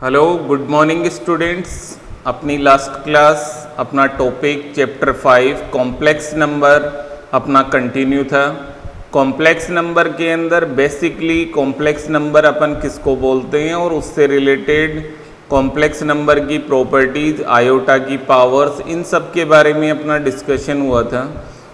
Hello good morning students. अपनी last class अपना topic chapter 5 complex number अपना continue था। कॉम्प्लेक्स नंबर के अंदर बेसिकली कॉम्प्लेक्स नंबर अपन किसको बोलते हैं और उससे रिलेटेड कॉम्प्लेक्स नंबर की प्रॉपर्टीज़, आयोटा की पावर्स, इन सब के बारे में अपना डिस्कशन हुआ था।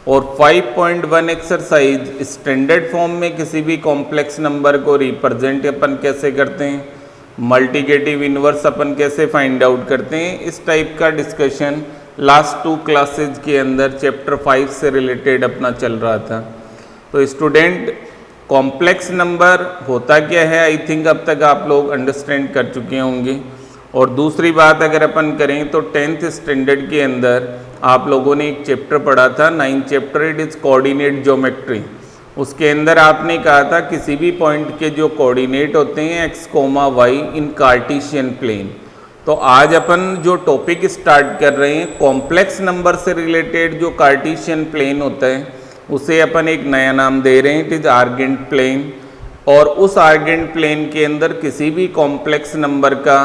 और 5.1 एक्सरसाइज स्टैंडर्ड फॉर्म में किसी भी कॉम्प्लेक्स नंबर को रिप्रेजेंट अपन कैसे करते हैं, मल्टीप्लिकेटिव इन्वर्स अपन कैसे फाइंड आउट करते हैं, इस टाइप का डिस्कशन लास्ट 2 क्लासेज के अंदर चैप्टर 5 से रिलेटेड अपना चल रहा था। तो स्टूडेंट, कॉम्प्लेक्स नंबर होता क्या है, आई थिंक अब तक आप लोग अंडरस्टैंड कर चुके होंगे। और दूसरी बात अगर अपन करें तो 10th स्टैंडर्ड के अंदर आप लोगों ने एक चैप्टर पढ़ा था, 9th chapter, it is coordinate geometry. उसके अंदर आपने कहा था किसी भी पॉइंट के जो कोऑर्डिनेट होते हैं x, y इन कार्टेशियन प्लेन। तो आज अपन जो टॉपिक स्टार्ट कर रहे हैं कॉम्प्लेक्स नंबर से रिलेटेड, जो कार्टेशियन प्लेन होता है उसे अपन एक नया नाम दे रहे हैं, इट इज़ आर्गेंट प्लेन। और उस आर्गेंट प्लेन के अंदर किसी भी कॉम्प्लेक्स नंबर का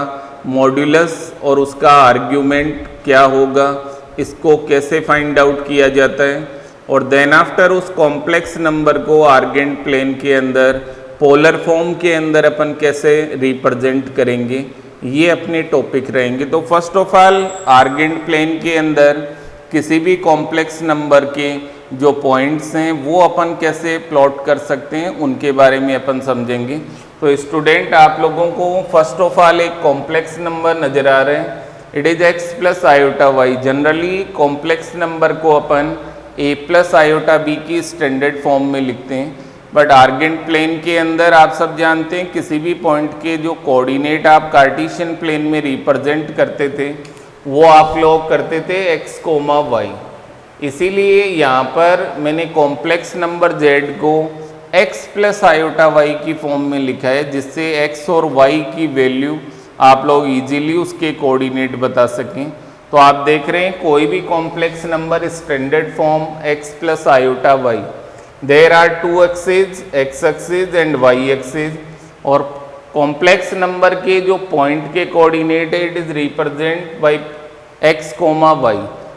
मॉड्यूलस और उसका आर्ग्यूमेंट क्या होगा, इसको कैसे फाइंड आउट किया जाता है, और देन आफ्टर उस कॉम्प्लेक्स नंबर को आर्गेंट प्लेन के अंदर पोलर फॉर्म के अंदर अपन कैसे रिप्रेजेंट करेंगे, ये अपने टॉपिक रहेंगे। तो first of all Argand plane के अंदर किसी भी कॉम्प्लेक्स नंबर के जो पॉइंट्स हैं वो अपन कैसे प्लॉट कर सकते हैं, उनके बारे में अपन समझेंगे। तो स्टूडेंट, आप लोगों को फर्स्ट ऑफ ऑल एक कॉम्प्लेक्स नंबर नज़र आ रहे हैं, it is x plus iota y. Generally complex number को अपन a प्लस आयोटा बी की स्टैंडर्ड फॉर्म में लिखते हैं, बट आर्गेंट प्लेन के अंदर आप सब जानते हैं किसी भी पॉइंट के जो कोऑर्डिनेट आप कार्टेशियन प्लेन में रिप्रेजेंट करते थे वो आप लोग करते थे x, y। इसीलिए यहाँ पर मैंने कॉम्प्लेक्स नंबर z को x प्लस आयोटा y की फॉर्म में लिखा है, जिससे x और y की वैल्यू आप लोग इजीली उसके कोऑर्डिनेट बता सकें। तो आप देख रहे हैं कोई भी complex number standard form x plus iota y, there are 2 axis, x axis and y axis. और कॉम्प्लेक्स नंबर के जो पॉइंट के कोऑर्डिनेट है it is represent by x, y।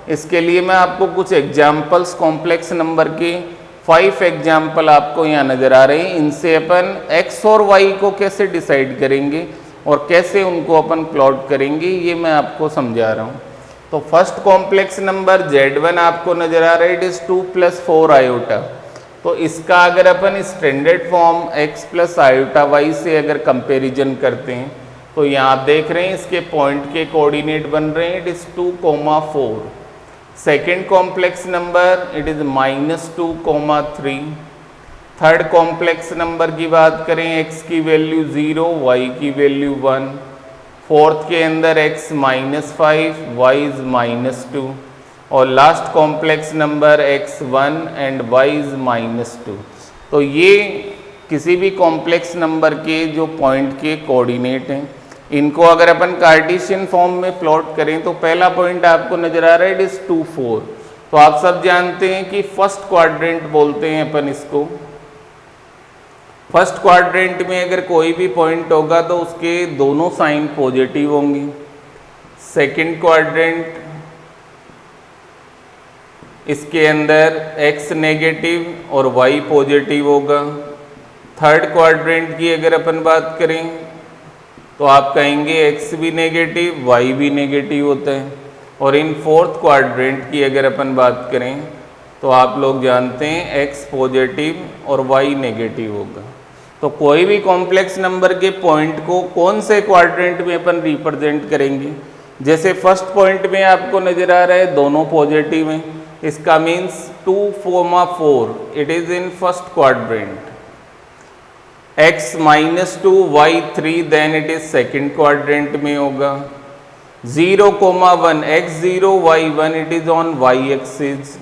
इसके लिए मैं आपको कुछ एग्जाम्पल्स कॉम्प्लेक्स नंबर के 5 एग्जाम्पल आपको यहाँ नज़र आ रहे हैं। इनसे अपन x और y को कैसे डिसाइड करेंगे और कैसे उनको अपन प्लॉट करेंगे, ये मैं आपको समझा रहा हूँ। तो फर्स्ट कॉम्प्लेक्स नंबर Z1 आपको नजर आ रहा है, इट इज 2 प्लस 4 आयोटा। तो इसका अगर अपन standard form x plus iota y से अगर कंपैरिजन करते हैं तो यहाँ आप देख रहे हैं इसके पॉइंट के कोऑर्डिनेट बन रहे हैं, it is 2, 4। Second complex number it is -2, 3। Third complex number की बात करें, x की वैल्यू 0, y की वैल्यू 1। फोर्थ के अंदर x -5, y इज -2। और last complex number x 1 and y is -2। तो ये किसी भी कॉम्प्लेक्स नंबर के जो पॉइंट के कोऑर्डिनेट हैं, इनको अगर अपन कार्टेशियन फॉर्म में प्लॉट करें तो पहला पॉइंट आपको नजर आ रहा है, इट इज 2, 4। तो आप सब जानते हैं कि फर्स्ट क्वाड्रेंट बोलते हैं अपन इसको। फर्स्ट क्वाड्रेंट में अगर कोई भी पॉइंट होगा तो उसके दोनों साइन पॉजिटिव होंगी। सेकंड क्वाड्रेंट, इसके अंदर x नेगेटिव और y पॉजिटिव होगा। थर्ड क्वाड्रेंट की अगर अपन बात करें तो आप कहेंगे x भी नेगेटिव, y भी नेगेटिव होता है। और इन फोर्थ क्वाड्रेंट की अगर अपन बात करें तो आप लोग जानते हैं x पॉजिटिव और y नेगेटिव होगा। तो कोई भी कॉम्प्लेक्स नंबर के पॉइंट को कौन से क्वाड्रेंट में अपन रिप्रेजेंट करेंगे, जैसे फर्स्ट पॉइंट में आपको नजर आ रहा है दोनों पॉजिटिव हैं, इसका means 2, 4 it is in first quadrant. x -2, y 3 then it is second quadrant में होगा। 0, 1 x 0, y 1 it is on y axis.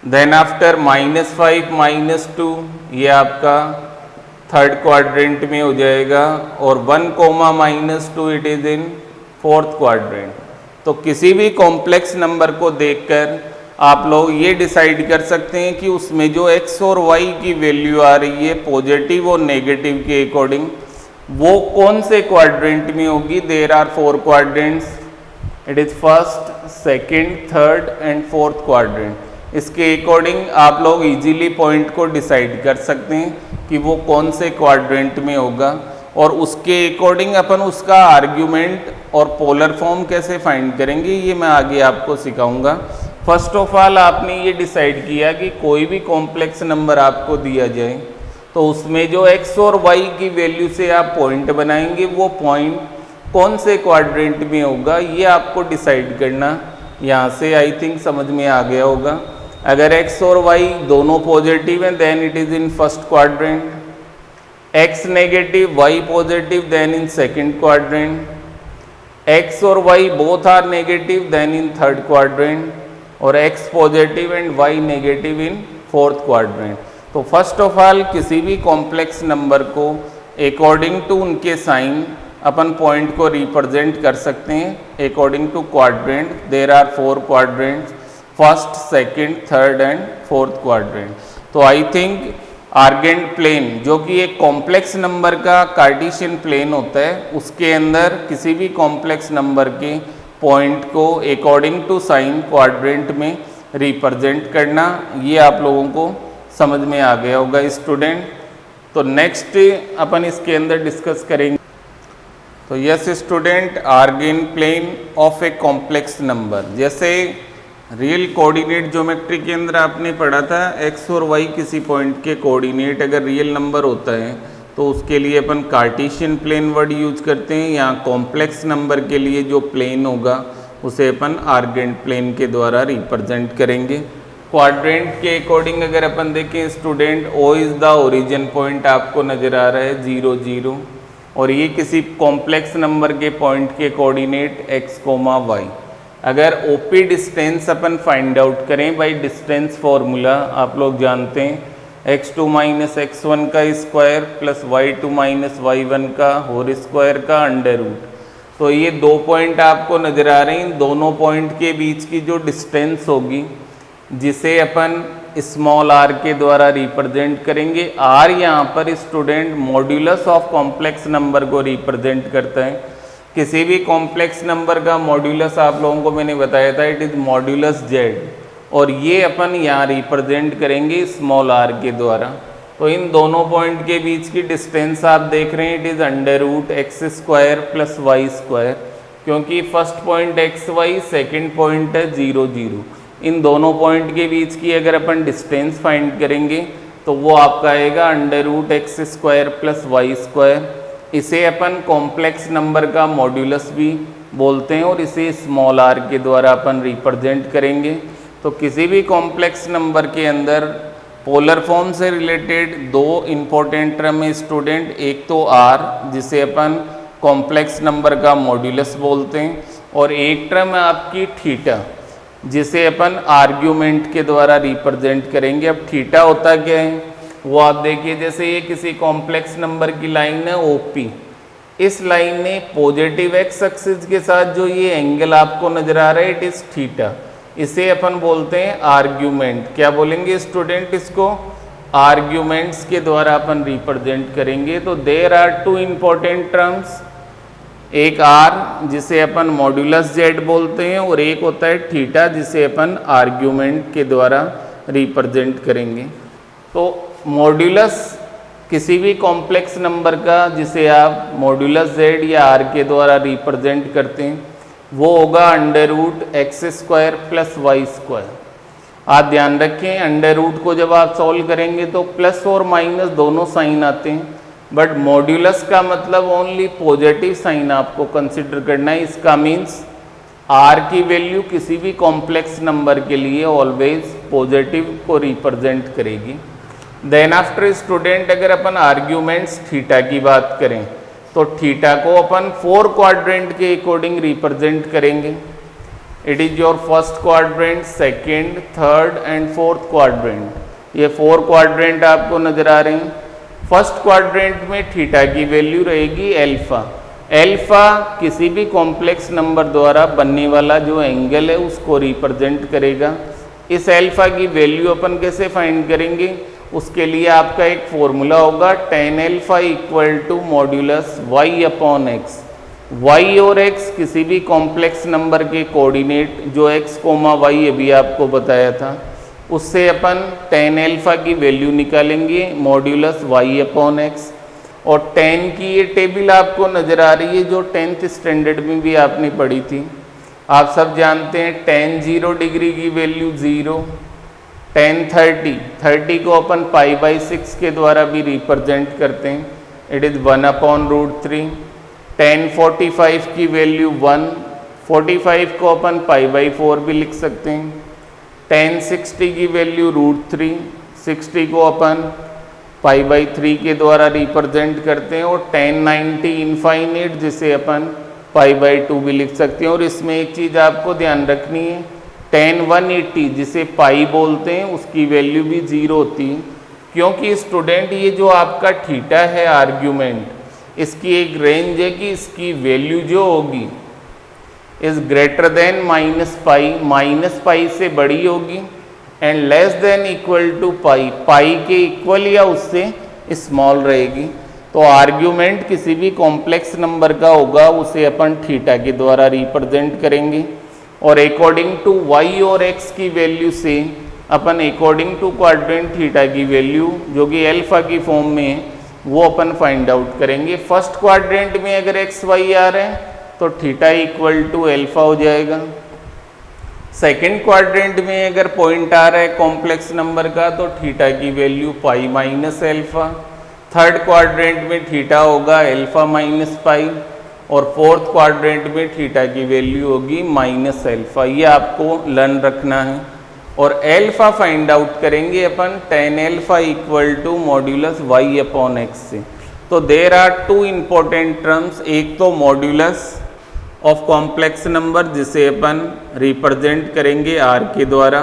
Then after -5, -2 ये आपका थर्ड क्वाड्रेंट में हो जाएगा। और 1, -2 it is in fourth quadrant. तो किसी भी कॉम्प्लेक्स नंबर को देखकर आप लोग ये डिसाइड कर सकते हैं कि उसमें जो x और y की वैल्यू आ रही है पॉजिटिव और नेगेटिव के अकॉर्डिंग, वो कौन से क्वाड्रेंट में होगी? There are 4 quadrants, it is first, second, third and fourth quadrant. इसके अकॉर्डिंग आप लोग इजीली पॉइंट को डिसाइड कर सकते हैं कि वो कौन से क्वाड्रेंट में होगा, और उसके अकॉर्डिंग अपन उसका आर्ग्यूमेंट और पोलर फॉर्म कैसे फाइंड करेंगे ये मैं आगे आपको सिखाऊंगा। फर्स्ट ऑफ ऑल आपने ये डिसाइड किया कि कोई भी कॉम्प्लेक्स नंबर आपको दिया जाए तो उसमें जो x और y की वैल्यू से आप पॉइंट बनाएंगे वो पॉइंट कौन से क्वाड्रेंट में होगा ये आपको डिसाइड करना। यहाँ से आई थिंक समझ में आ गया होगा। अगर x और y दोनों पॉजिटिव हैं then it is in first quadrant, x negative y positive then in second quadrant, x और y both are negative then in third quadrant, और x positive and y negative in fourth quadrant. तो first of all किसी भी complex number को according to उनके sign अपन point को represent कर सकते हैं according to quadrant. There are 4 quadrants, first, second, third and fourth quadrant. तो आई थिंक आर्गेंट प्लेन जो कि एक कॉम्प्लेक्स नंबर का कार्टेशियन प्लेन होता है, उसके अंदर किसी भी कॉम्प्लेक्स नंबर के पॉइंट को अकॉर्डिंग टू साइन क्वाड्रेंट में रिप्रेजेंट करना, ये आप लोगों को समझ में आ गया होगा स्टूडेंट। तो नेक्स्ट अपन इसके अंदर डिस्कस करेंगे। तो yes student, Argand plane of a complex number, जैसे रियल कोऑर्डिनेट ज्योमेट्री के अंदर आपने पढ़ा था x और y किसी पॉइंट के कोऑर्डिनेट अगर रियल नंबर होता है तो उसके लिए अपन कार्टेशियन प्लेन वर्ड यूज करते हैं। यहाँ कॉम्प्लेक्स नंबर के लिए जो प्लेन होगा उसे अपन आर्गेंट प्लेन के द्वारा रिप्रेजेंट करेंगे। क्वाड्रेंट के अकॉर्डिंग अगर अपन देखें student, O is the origin point आपको नज़र आ रहा है 0 0, और ये किसी कॉम्प्लेक्स नंबर के पॉइंट के कोऑर्डिनेट x, y। अगर OP डिस्टेंस अपन फाइंड आउट करें बाय डिस्टेंस फॉर्मूला, आप लोग जानते हैं x2 माइनस x1 का square plus y2 minus y1 का होल स्क्वायर का अंडर रूट। तो ये 2 पॉइंट आपको नज़र आ रहे हैं, दोनों पॉइंट के बीच की जो डिस्टेंस होगी जिसे अपन स्मॉल r के द्वारा रिप्रेजेंट करेंगे। r यहाँ पर student modulus of complex number को रिप्रेजेंट करता है। किसी भी कॉम्प्लेक्स नंबर का मॉड्यूलस आप लोगों को मैंने बताया था इट इज़ मॉड्यूलस z, और ये अपन यहाँ रिप्रेजेंट करेंगे स्मॉल r के द्वारा। तो इन दोनों पॉइंट के बीच की डिस्टेंस आप देख रहे हैं it is under root x square plus y square, क्योंकि first point x y, second point है 0 0। इन दोनों पॉइंट के बीच की अगर अपन डिस्टेंस फाइंड करेंगे तो वो आपका आएगा under root x square plus y square. इसे अपन कॉम्प्लेक्स नंबर का मॉड्यूलस भी बोलते हैं और इसे स्मॉल r के द्वारा अपन रिप्रेजेंट करेंगे। तो किसी भी कॉम्प्लेक्स नंबर के अंदर पोलर फॉर्म से रिलेटेड 2 इम्पोर्टेंट टर्म है स्टूडेंट, एक तो r जिसे अपन कॉम्प्लेक्स नंबर का मॉड्यूलस बोलते हैं, और एक टर्म है आपकी थीटा जिसे अपन आर्ग्यूमेंट के द्वारा रिप्रेजेंट करेंगे। अब थीटा होता क्या है वो आप देखिए, जैसे ये किसी कॉम्प्लेक्स नंबर की लाइन है OP, इस लाइन ने पॉजिटिव x एक्सिस के साथ जो ये एंगल आपको नजर आ रहा है इट इज थीटा, इसे अपन बोलते हैं आर्ग्यूमेंट। क्या बोलेंगे स्टूडेंट इसको? आर्ग्यूमेंट्स के द्वारा अपन रिप्रेजेंट करेंगे। तो देयर आर 2 इंपॉर्टेंट टर्म्स, एक r जिसे अपन मॉड्यूलस z बोलते हैं और एक होता है थीटा जिसे अपन आर्ग्यूमेंट के द्वारा रिप्रेजेंट करेंगे। तो मॉड्यूलस किसी भी कॉम्प्लेक्स नंबर का जिसे आप मॉड्यूलस z या r के द्वारा रिप्रेजेंट करते हैं वो होगा under root x square plus y square. आप ध्यान रखें अंडर रूट को जब आप सॉल्व करेंगे तो प्लस और माइनस दोनों साइन आते हैं, बट मॉड्यूलस का मतलब ओनली पॉजिटिव साइन आपको कंसिडर करना है। इसका मीन्स r की वैल्यू किसी भी कॉम्प्लेक्स नंबर के लिए ऑलवेज पॉजिटिव को रिप्रेजेंट करेगी। देन आफ्टर स्टूडेंट अगर अपन आर्ग्यूमेंट्स थीटा की बात करें तो थीटा को अपन 4 क्वाड्रेंट के अकॉर्डिंग रिप्रेजेंट करेंगे। It is your first quadrant, second, third and fourth quadrant. ये 4 क्वाड्रेंट आपको नजर आ रहे हैं। फर्स्ट क्वाड्रेंट में थीटा की वैल्यू रहेगी एल्फा। एल्फा किसी भी कॉम्प्लेक्स नंबर द्वारा बनने वाला जो एंगल है उसको रिप्रेजेंट करेगा। इस एल्फा की वैल्यू अपन कैसे फाइंड करेंगे? उसके लिए आपका एक फॉर्मूला होगा tan alpha equal to modulus y upon x. y और x किसी भी कॉम्प्लेक्स नंबर के कोऑर्डिनेट जो x कोमा y अभी आपको बताया था, उससे अपन tan अल्फा की वैल्यू निकालेंगे मॉड्यूलस y अपॉन एक्स। और tan की ये टेबल आपको नज़र आ रही है जो 10th स्टैंडर्ड में भी आपने पढ़ी थी। आप सब जानते हैं tan 0 डिग्री की वैल्यू 0, tan 30 को अपन π/6 के द्वारा भी रिप्रेजेंट करते हैं, इट इज़ 1/√3। tan 45 की वैल्यू 1, 45 को अपन π/4 भी लिख सकते हैं। tan 60 की वैल्यू √3, 60 को अपन π/3 के द्वारा रिप्रेजेंट करते हैं। और tan 90 इनफाइनाइट जिसे अपन π/2 भी लिख सकते हैं। और इसमें एक चीज़ आपको ध्यान रखनी है, tan 180 जिसे पाई बोलते हैं उसकी वैल्यू भी 0 होती है, क्योंकि स्टूडेंट ये जो आपका थीटा है आर्ग्यूमेंट, इसकी एक रेंज है कि इसकी वैल्यू जो होगी इज ग्रेटर देन -π से बड़ी होगी and less than equal to pi के इक्वल या उससे स्मॉल रहेगी। तो आर्ग्यूमेंट किसी भी कॉम्प्लेक्स नंबर का होगा उसे अपन थीटा के द्वारा रिप्रेजेंट करेंगे। और अकॉर्डिंग टू y और x की वैल्यू से अपन अकॉर्डिंग टू क्वाड्रेंट थीटा की वैल्यू जो कि अल्फा की फॉर्म में है वो अपन फाइंड आउट करेंगे। फर्स्ट क्वाड्रेंट में अगर x y आ रहे हैं तो थीटा इक्वल टू अल्फा हो जाएगा। सेकेंड क्वाड्रेंट में अगर पॉइंट आ रहा है कॉम्प्लेक्स नंबर का तो थीटा की value pi minus alpha. Third quadrant में थीटा होगा अल्फा माइनस पाई। और फोर्थ क्वाड्रेंट में थीटा की वैल्यू होगी माइनस अल्फा। ये आपको लर्न रखना है। और अल्फा फाइंड आउट करेंगे अपन tan alpha equal to modulus y upon x से। तो there are two important terms, एक तो मॉड्यूलस ऑफ कॉम्प्लेक्स नंबर जिसे अपन रिप्रेजेंट करेंगे r के द्वारा।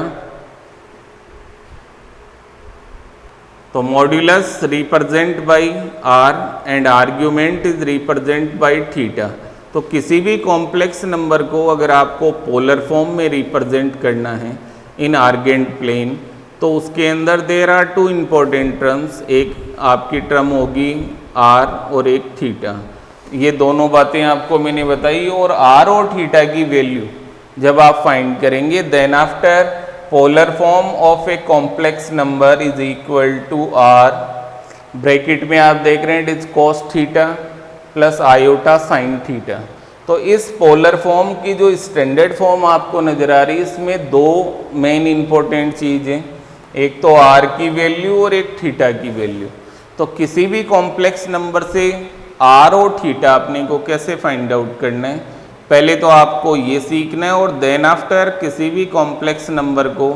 तो modulus represent by r and argument is represent by theta. तो किसी भी कॉम्प्लेक्स नंबर को अगर आपको पोलर फॉर्म में रिप्रेजेंट करना है इन आर्गेंट प्लेन तो उसके अंदर there are two important terms, एक आपकी टर्म होगी r और एक थीटा। ये दोनों बातें आपको मैंने बताई। और r और थीटा की वैल्यू जब आप फाइंड करेंगे then after polar form of a complex number is equal to r, bracket में आप देख रहे हैं it is cos theta plus iota sine theta. तो इस पोलर फॉर्म की जो स्टैंडर्ड फॉर्म आपको नजर आ रही है इसमें दो मेन इंपॉर्टेंट चीज़ें, एक तो r की वैल्यू और एक थीटा की वैल्यू। तो किसी भी कॉम्प्लेक्स नंबर से r और थीटा अपने को कैसे फाइंड आउट करना है, पहले तो आपको ये सीखना है। और देन आफ्टर किसी भी कॉम्प्लेक्स नंबर को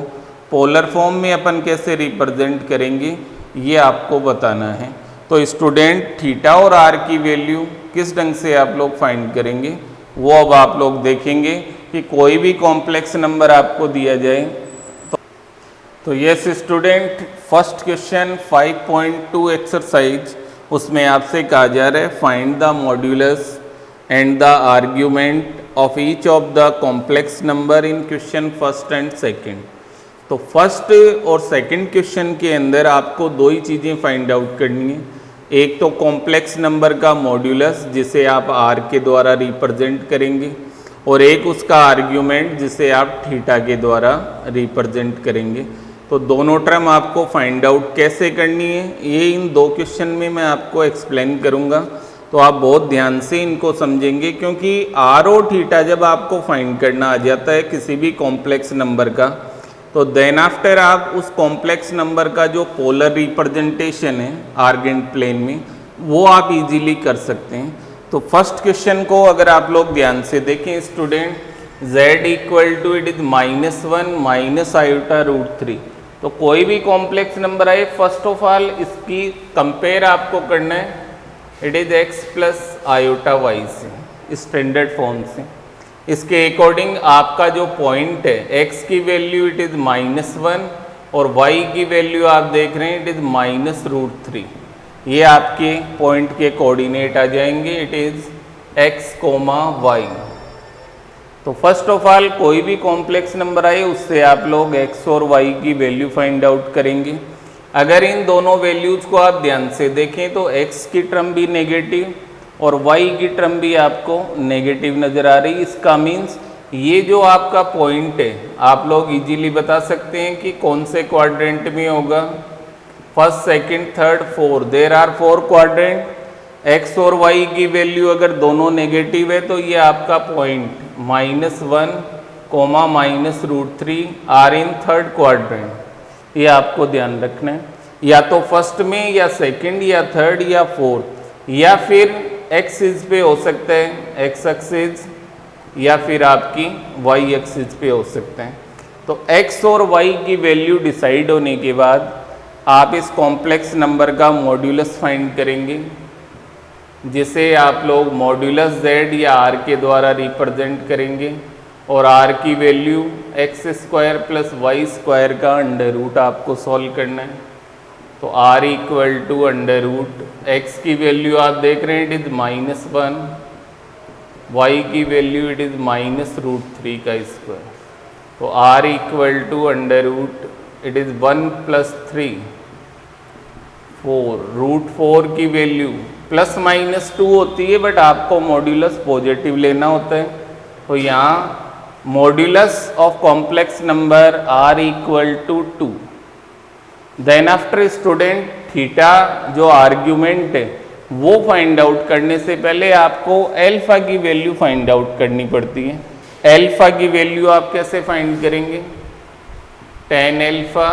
पोलर फॉर्म में अपन कैसे रिप्रेजेंट करेंगे ये आपको बताना है। तो स्टूडेंट थीटा और r की वैल्यू किस ढंग से आप लोग फाइंड करेंगे वो अब आप लोग देखेंगे कि कोई भी कॉम्प्लेक्स नंबर आपको दिया जाए तो yes student, first question 5.2 exercise, उसमें आपसे कहा जा रहा है find the modulus and the argument of each of the complex number in question first and second. तो फर्स्ट और सेकंड क्वेश्चन के अंदर आपको दो ही चीज़ें फाइंड आउट करनी है, एक तो कॉम्प्लेक्स नंबर का मॉड्यूलस जिसे आप r के द्वारा रिप्रेजेंट करेंगे और एक उसका आर्ग्यूमेंट जिसे आप थीटा के द्वारा रिप्रेजेंट करेंगे। तो दोनों टर्म आपको फाइंड आउट कैसे करनी है ये इन दो क्वेश्चन में मैं आपको एक्सप्लेन करूँगा। तो आप बहुत ध्यान से इनको समझेंगे क्योंकि r और थीटा जब आपको फाइंड करना आ जाता है किसी भी कॉम्प्लेक्स नंबर का तो देन आफ्टर आप उस कॉम्प्लेक्स नंबर का जो पोलर रिप्रेजेंटेशन है आर्गेंट प्लेन में वो आप इजीली कर सकते हैं। तो फर्स्ट क्वेश्चन को अगर आप लोग ध्यान से देखें student, z equal to it is -1 minus iota √3। तो कोई भी कॉम्प्लेक्स नंबर आए फर्स्ट ऑफ ऑल इसकी कंपेयर आपको करना है it is x plus iota y से, स्टैंडर्ड फॉर्म से। इसके अकॉर्डिंग आपका जो पॉइंट है x की वैल्यू इट इज -1 और y की वैल्यू आप देख रहे हैं इट इज -√3। ये आपके पॉइंट के कोऑर्डिनेट आ जाएंगे, इट इज x, y। तो फर्स्ट ऑफ ऑल कोई भी कॉम्प्लेक्स नंबर आए उससे आप लोग x और y की वैल्यू फाइंड आउट करेंगे। अगर इन दोनों वैल्यूज को आप ध्यान से देखें तो x की टर्म भी नेगेटिव और y की टर्म भी आपको नेगेटिव नज़र आ रही। इसका मीन्स ये जो आपका पॉइंट है आप लोग इजीली बता सकते हैं कि कौन से क्वाड्रेंट में होगा। First, second, third, four, there are 4 quadrant. x और y की वैल्यू अगर दोनों नेगेटिव है तो ये आपका point -1, -√3 are in third quadrant. ये आपको ध्यान रखना है, या तो फर्स्ट में या सेकंड या थर्ड या फोर्थ, या फिर एक्सिस पे हो सकता है एक्स एक्सिस, या फिर आपकी वाई एक्सिस पे हो सकते हैं। तो x और y की वैल्यू डिसाइड होने के बाद आप इस कॉम्प्लेक्स नंबर का मॉड्यूलस फाइंड करेंगे, जिसे आप लोग मॉड्यूलस z या r के द्वारा रिप्रेजेंट करेंगे। और r की वैल्यू x² + y² का अंडर रूट आपको सॉल्व करना है। तो r = x की वैल्यू आप देख रहे हैं इट इज़ -1, y की वैल्यू इट इज़ -√3 का स्क्वायर। तो r = इट इज़ 1 + 3 4, √4 की वैल्यू ±2 होती है, बट आपको मॉड्यूलस पॉजिटिव लेना होता है। तो यहाँ modulus of complex number r = 2। Then after student theta जो आर्ग्यूमेंट है वो फाइंड आउट करने से पहले आपको एल्फा की वैल्यू फाइंड आउट करनी पड़ती है। एल्फा की वैल्यू आप कैसे फाइंड करेंगे? tan अल्फा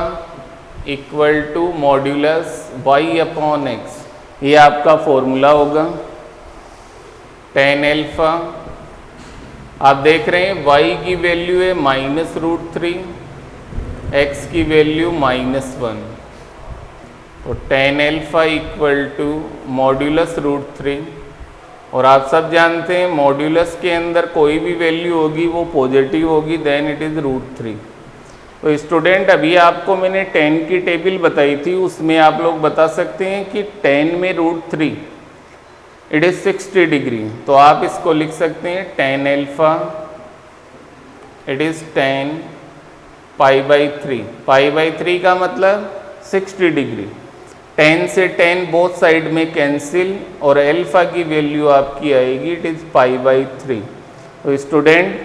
= मॉड्यूलस y/x, ये आपका फॉर्मूला होगा। tan अल्फा आप देख रहे हैं y की वैल्यू है -√3, x की वैल्यू -1। तो tan अल्फा = मॉड्यूलस √3। और आप सब जानते हैं मॉड्यूलस के अंदर कोई भी वैल्यू होगी वो पॉजिटिव होगी, देन इट इज़ √3। तो स्टूडेंट अभी आपको मैंने tan की टेबल बताई थी, उसमें आप लोग बता सकते हैं कि tan में √3 इट इज़ 60 डिग्री। तो आप इसको लिख सकते हैं tan alpha it is tan π/3। π/3 का मतलब 60 डिग्री। tan से tan बोथ साइड में कैंसिल और अल्फा की वैल्यू आपकी आएगी इट इज़ π/3। तो स्टूडेंट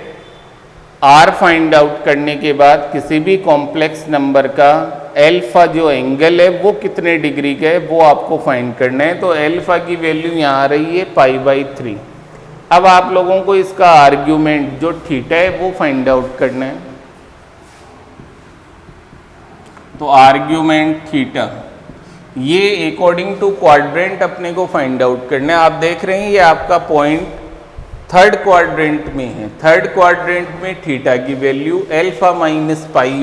r फाइंड आउट करने के बाद किसी भी कॉम्प्लेक्स नंबर का एल्फा जो एंगल है वो कितने डिग्री का है वो आपको फाइंड करना है। तो एल्फा की वैल्यू यहाँ आ रही है π/3। अब आप लोगों को इसका आर्ग्यूमेंट जो थीटा है वो फाइंड आउट करना है। तो आर्ग्यूमेंट थीटा ये अकॉर्डिंग टू क्वाड्रेंट अपने को फाइंड आउट करना है। आप देख रहे हैं ये आपका पॉइंट थर्ड क्वाड्रेंट में है। थर्ड क्वाड्रेंट में थीटा की वैल्यू अल्फा -π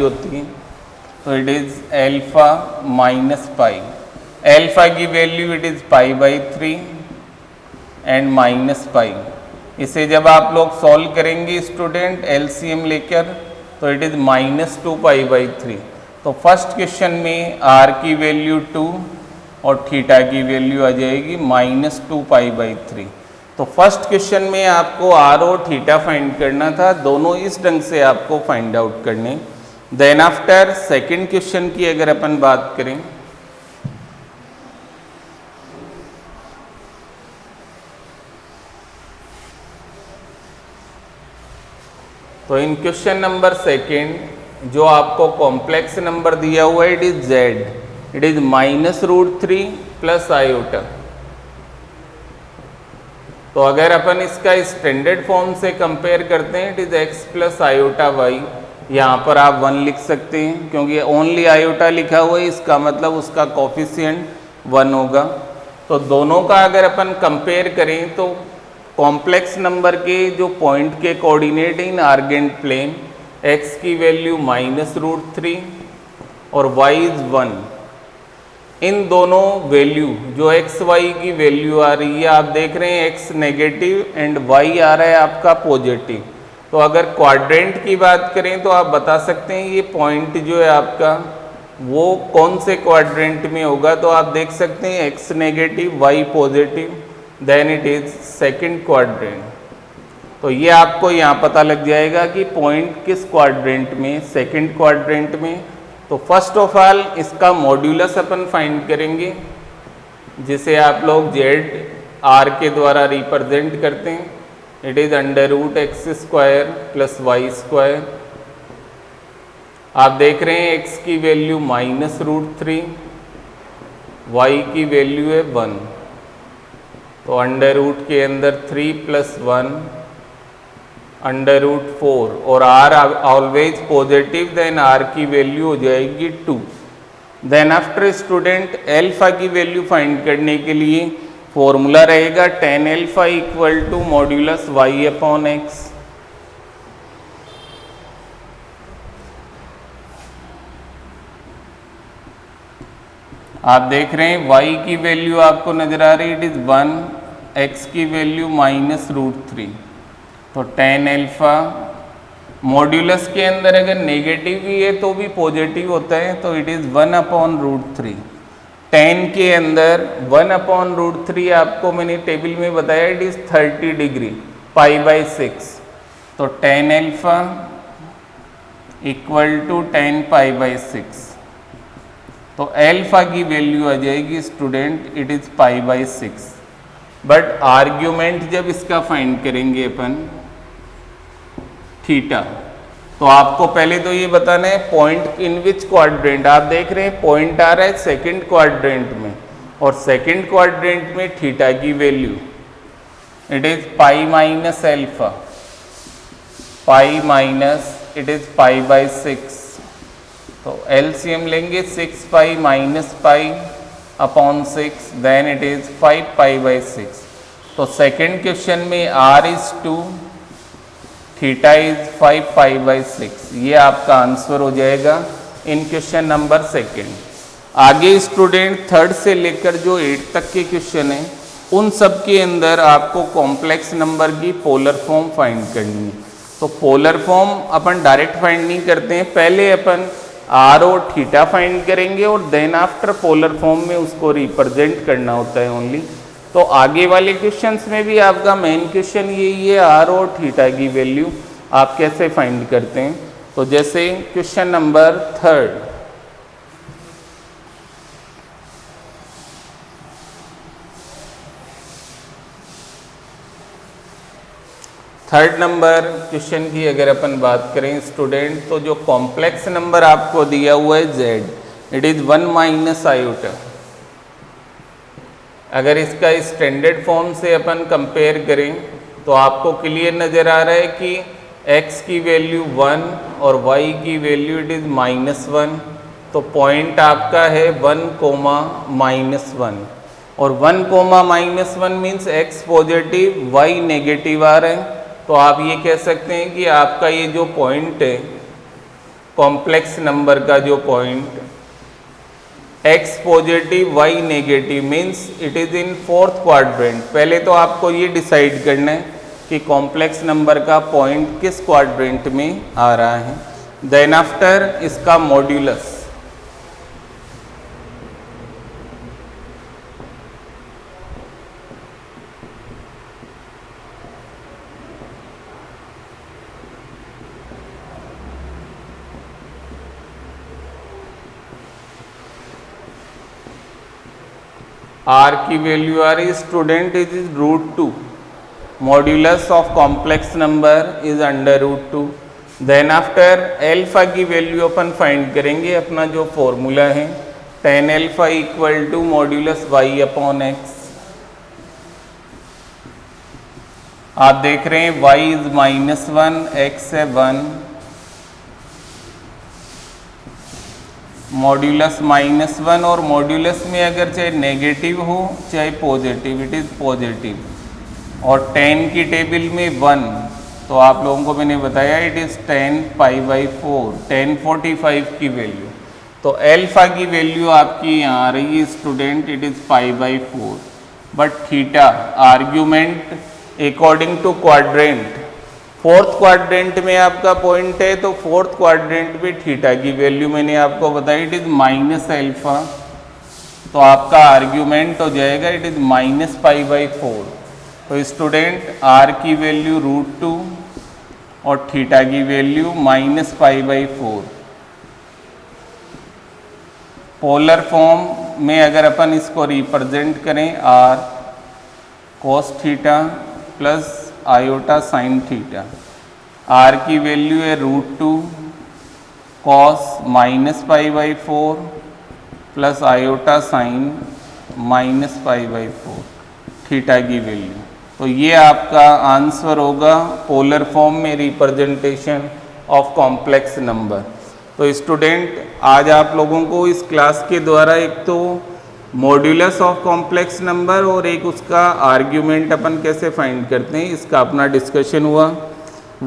होती है। तो इट इज़ अल्फा -π। अल्फा की वैल्यू इट इज़ π/3 एंड -π। इसे जब आप लोग सॉल्व करेंगे स्टूडेंट एलसीएम लेकर तो इट इज़ -2π/3। तो फर्स्ट क्वेश्चन में r की वैल्यू 2 और थीटा की वैल्यू आ जाएगी -2π/3। तो फर्स्ट क्वेश्चन में आपको r और थीटा फाइंड करना था, दोनों इस ढंग से आपको फाइंड आउट करने। देन आफ्टर सेकंड क्वेश्चन की अगर अपन बात करें तो इन क्वेश्चन नंबर सेकंड जो आपको कॉम्प्लेक्स नंबर दिया हुआ है it is z, it is -√3 plus iota. तो अगर अपन इसका स्टैंडर्ड फॉर्म से कंपेयर करते हैं it is x plus iota y। यहाँ पर आप 1 लिख सकते हैं क्योंकि ओनली आयोटा लिखा हुआ है, इसका मतलब उसका कोफिशिएंट 1 होगा। तो दोनों का अगर अपन कंपेयर करें तो कॉम्प्लेक्स नंबर के जो पॉइंट के कोऑर्डिनेट इन आर्गेंट प्लेन x की वैल्यू -√3 और y इज 1। इन दोनों वैल्यू जो x y की वैल्यू आ रही है आप देख रहे हैं x नेगेटिव एंड y आ रहा है आपका पॉजिटिव। तो अगर क्वाड्रेंट की बात करें तो आप बता सकते हैं ये पॉइंट जो है आपका वो कौन से क्वाड्रेंट में होगा। तो आप देख सकते हैं x negative y positive, then it is second quadrant. तो ये आपको यहाँ पता लग जाएगा कि पॉइंट किस क्वाड्रेंट में, सेकंड क्वाड्रेंट में तो फर्स्ट ऑफ ऑल इसका मॉड्यूलस अपन फाइंड करेंगे, जिसे आप लोग जेड आर के द्वारा रिप्रेजेंट करते हैं। It is under root x square plus y square. आप देख रहे हैं x की वैल्यू -√3, y की वैल्यू है 1, तो अंडर रूट के अंदर 3 + 1 अंडर रूट 4, और r always positive, then r की वैल्यू हो जाएगी 2। देन आफ्टर स्टूडेंट एल्फा की वैल्यू फाइंड करने के लिए फॉर्मूला रहेगा tan alpha equal to modulus y/x। आप देख रहे हैं y की वैल्यू आपको नजर आ रही है, इट इज 1, x की वैल्यू -√3, तो tan अल्फा मॉड्यूलस के अंदर अगर नेगेटिव भी है तो भी पॉजिटिव होता है, तो इट इज 1/√3। tan के अंदर 1/√3 आपको मैंने टेबल में बताया, इट इज 30 डिग्री, π/6, तो tan alpha equal to tan π/6, तो अल्फा की वैल्यू आ जाएगी student, it is π/6। But argument जब इसका फाइंड करेंगे अपन थीटा, तो आपको पहले तो ये बताना है पॉइंट इन विच क्वाड्रेंट। आप देख रहे हैं पॉइंट आ रहा है सेकंड क्वाड्रेंट में, और सेकंड क्वाड्रेंट में थीटा की value it is π-α, it is π/6, तो एलसीएम लेंगे 6π - π/6, देन इट इज 5π/6। तो सेकंड क्वेश्चन में r इज 2, थीटा इज 5π/6, ये आपका आंसर हो जाएगा इन क्वेश्चन नंबर सेकंड। आगे स्टूडेंट थर्ड से लेकर जो 8 तक के क्वेश्चन हैं, उन सब के अंदर आपको कॉम्प्लेक्स नंबर की पोलर फॉर्म फाइंड करनी है। तो पोलर फॉर्म अपन डायरेक्ट फाइंड नहीं करते हैं, पहले अपन r और थीटा फाइंड करेंगे और देन आफ्टर पोलर फॉर्म में उसको रिप्रेजेंट करना होता है ओनली। तो आगे वाले क्वेश्चंस में भी आपका मेन क्वेश्चन यही है, r और थीटा की वैल्यू आप कैसे फाइंड करते हैं। तो जैसे question number third number question की अगर अपन बात करें स्टूडेंट, तो जो कॉम्प्लेक्स नंबर आपको दिया हुआ है z, इट इज 1 - i। अगर इसका स्टैंडर्ड फॉर्म से अपन कंपेयर करें तो आपको क्लियर नज़र आ रहा है कि x की वैल्यू 1 और y की वैल्यू इट इज़ -1, तो पॉइंट आपका है 1, -1, और 1, -1 means x positive y negative आ रहा है। तो आप ये कह सकते हैं कि आपका ये जो पॉइंट है कॉम्प्लेक्स नंबर का जो point x positive y negative means it is in fourth quadrant. पहले तो आपको ये डिसाइड करना है कि कॉम्प्लेक्स नंबर का पॉइंट किस क्वाड्रेंट में आ रहा है, देन आफ्टर इसका मॉड्यूलस। r की वैल्यू आ रही student is √2, modulus of complex number is √2। Then after alpha की वैल्यू अपन फाइंड करेंगे, अपना जो फॉर्मूला है tan alpha equal to modulus y/x। आप देख रहे हैं y इज -1, x है 1, मॉड्यूलस -1, और मॉड्यूलस में अगर चाहे नेगेटिव हो चाहे पॉजिटिव, इट इज़ पॉजिटिव, और tan की टेबल में 1, तो आप लोगों को मैंने बताया इट इज़ tan π/4, tan 45 की वैल्यू। तो अल्फा की वैल्यू आपकी यहाँ आ रही है student, it is π/4, but theta argument according to quadrant, fourth quadrant में आपका पॉइंट है, तो फोर्थ क्वाड्रेंट में थीटा की वैल्यू मैंने आपको बताई इट इज़ -α, तो आपका आर्ग्यूमेंट हो जाएगा इट इज़ -π/4। तो स्टूडेंट r की वैल्यू √2 और थीटा की वैल्यू -π/4। पोलर फॉर्म में अगर अपन इसको रिप्रेजेंट करें r cos theta plus iota sine theta, r की वैल्यू है √2 cos -π/4 plus iota sine -π/4 theta की वैल्यू। तो ये आपका आंसर होगा पोलर फॉर्म में रिप्रेजेंटेशन ऑफ कॉम्प्लेक्स नंबर। तो स्टूडेंट आज आप लोगों को इस क्लास के द्वारा एक तो मॉड्यूलस ऑफ कॉम्प्लेक्स नंबर और एक उसका आर्ग्यूमेंट अपन कैसे फाइंड करते हैं इसका अपना डिस्कशन हुआ।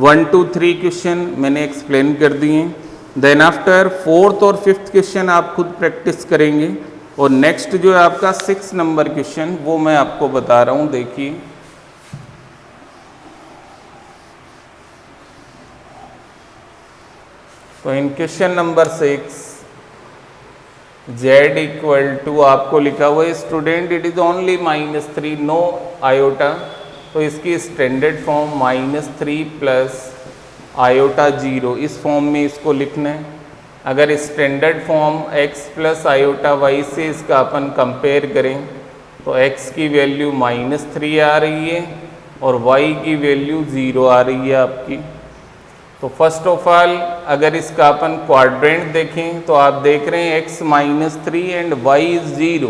1 2 3 क्वेश्चन मैंने एक्सप्लेन कर दिए। देन आफ्टर 4th और 5th क्वेश्चन आप खुद प्रैक्टिस करेंगे और नेक्स्ट जो है आपका 6 नंबर क्वेश्चन वो मैं आपको बता रहा हूँ। देखिए तो in question number 6 z equal to आपको लिखा हुआ है student it is only -3 no iota, तो इसकी स्टैंडर्ड फॉर्म -3 प्लस आयोटा 0 इस फॉर्म में इसको लिखना है। अगर standard form x plus iota y से इसका अपन कंपेयर करें तो x की वैल्यू -3 आ रही है और y की वैल्यू 0 आ रही है आपकी। तो फर्स्ट ऑफ ऑल अगर इसका अपन क्वाड्रेंट देखें तो आप देख रहे हैं x -3 एंड y इज 0,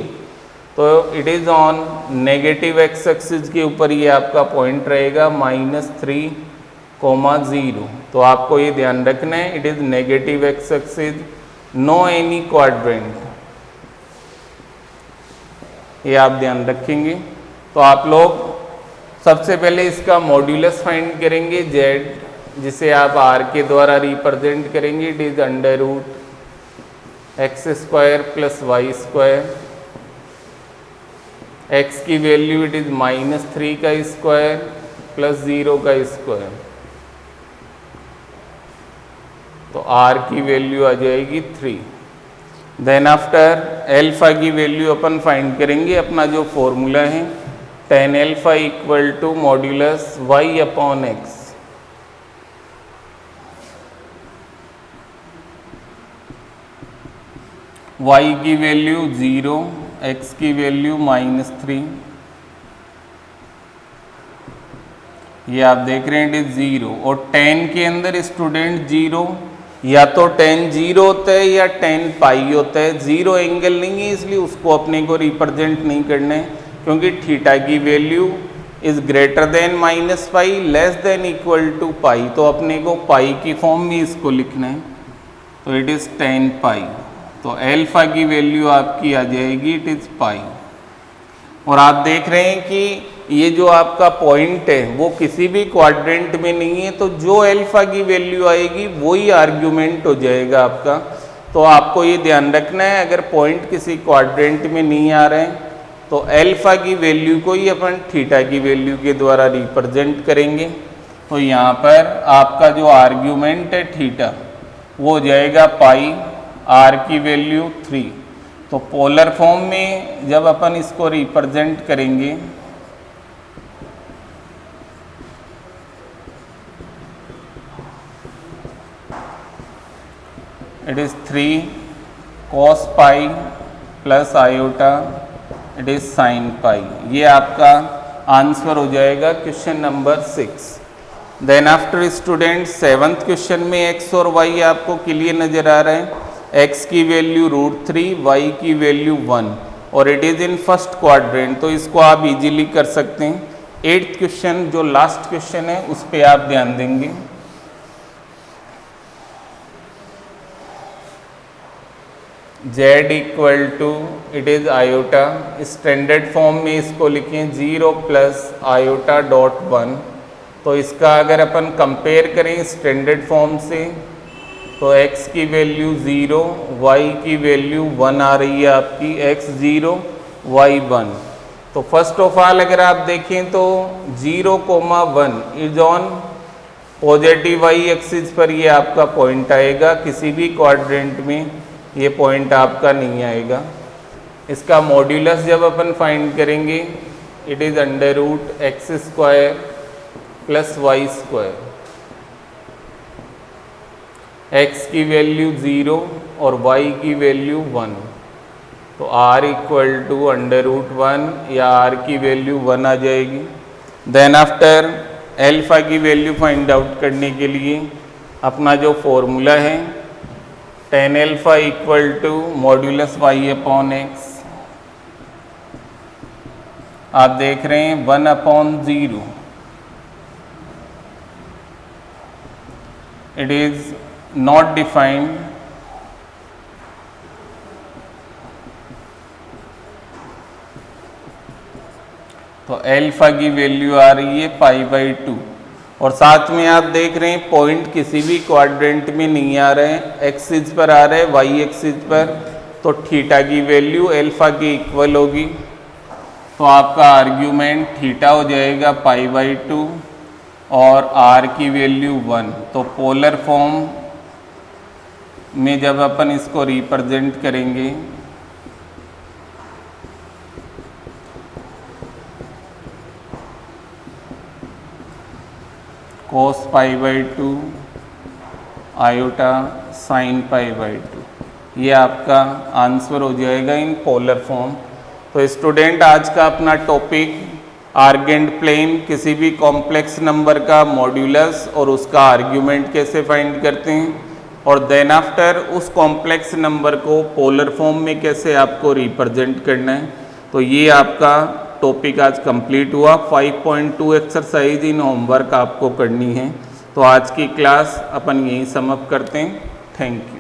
तो it is on negative x axis के ऊपर ये आपका पॉइंट रहेगा -3, 0। तो आपको ये ध्यान रखना है it is negative x axis, no any quadrant, ये आप ध्यान रखेंगे। तो आप लोग सबसे पहले इसका मॉड्यूलस फाइंड करेंगे z, जिसे आप r के द्वारा रिप्रेजेंट करेंगे। It is √x² plus y², x की वैल्यू इट इज -3 का स्क्वायर प्लस 0 का स्क्वायर, तो r की वैल्यू आ जाएगी 3। देन आफ्टर एल्फा की वैल्यू अपन फाइंड करेंगे। अपना जो फॉर्मूला है tan alpha equal to modulus y/x, y की वैल्यू 0, x की वैल्यू -3, ये आप देख रहे हैं इट इज 0। और tan के अंदर स्टूडेंट 0 या तो tan 0 होता है या tan पाई होता है, 0 एंगल नहीं है इसलिए उसको अपने को रिप्रेजेंट नहीं करना है, क्योंकि थीटा की value is greater than -π less than equal to pi, तो अपने को पाई की फॉर्म में इसको लिखना है। तो इट इज tan पाई, तो एल्फा की वैल्यू आपकी आ जाएगी इट इज पाई। और आप देख रहे हैं कि ये जो आपका पॉइंट है वो किसी भी क्वाड्रेंट में नहीं है, तो जो एल्फा की वैल्यू आएगी वही आर्ग्यूमेंट हो जाएगा आपका। तो आपको ये ध्यान रखना है अगर पॉइंट किसी क्वाड्रेंट में नहीं आ रहे हैं तो एल्फा की वैल्यू को ही अपन थीटा की वैल्यू के द्वारा रिप्रेजेंट करेंगे। तो यहाँ पर आपका जो आर्ग्यूमेंट है थीटा वो हो जाएगा पाई, r की वैल्यू 3। तो पोलर फॉर्म में जब अपन इसको रिप्रेजेंट करेंगे it is 3 cos π plus iota it is sine pi, ये आपका आंसर हो जाएगा question number 6। Then after student 7th question में x और y आपको क्लियर नजर आ रहा है। x की वैल्यू √3, y की वैल्यू 1 और it is in first quadrant, तो इसको आप इजीली कर सकते हैं। 8th क्वेश्चन जो लास्ट क्वेश्चन है उस पर आप ध्यान देंगे। z equal to it is iota, standard form में इसको लिखें 0 प्लस आयोटा डॉट 1। तो इसका अगर अपन कंपेयर करें स्टैंडर्ड फॉर्म से तो x की वैल्यू 0, y की वैल्यू 1 आ रही है आपकी, x 0 y 1। तो फर्स्ट ऑफ ऑल अगर आप देखें तो 0,1 is on positive y axis पर ये आपका पॉइंट आएगा, किसी भी क्वाड्रेंट में ये पॉइंट आपका नहीं आएगा। इसका मॉड्यूलस जब अपन फाइंड करेंगे it is √x² plus y², x की वैल्यू 0 और y की वैल्यू 1, तो r इक्वल टू √1 या r की वैल्यू 1 आ जाएगी। देन आफ्टर एल्फा की वैल्यू फाइंड आउट करने के लिए अपना जो फॉर्मूला है tan alpha equal to modulus y/x, आप देख रहे हैं 1/0, इट इज नॉट डिफाइंड। तो एल्फा की वैल्यू आ रही है π/2 और साथ में आप देख रहे हैं पॉइंट किसी भी क्वाड्रेंट में नहीं आ रहे हैं, एक्सिस पर आ रहे हैं, वाई एक्सिस पर, तो थीटा की वैल्यू एल्फा के इक्वल होगी। तो आपका आर्ग्यूमेंट थीटा हो जाएगा π/2 और r की वैल्यू 1। तो पोलर फॉर्म में जब अपन इसको रिप्रेजेंट करेंगे cos π/2 आयोटा sin π/2, ये आपका आंसर हो जाएगा इन पोलर फॉर्म। तो स्टूडेंट आज का अपना टॉपिक आर्गेंट प्लेन, किसी भी कॉम्प्लेक्स नंबर का मॉड्यूलस और उसका आर्ग्यूमेंट कैसे फाइंड करते हैं, और देन आफ्टर उस कॉम्प्लेक्स नंबर को पोलर फॉर्म में कैसे आपको रिप्रेजेंट करना है। तो ये आपका टॉपिक आज कंप्लीट हुआ। 5.2 एक्सरसाइज इन होमवर्क आपको करनी है। तो आज की क्लास अपन यहीं सम अप करते हैं। Thank you.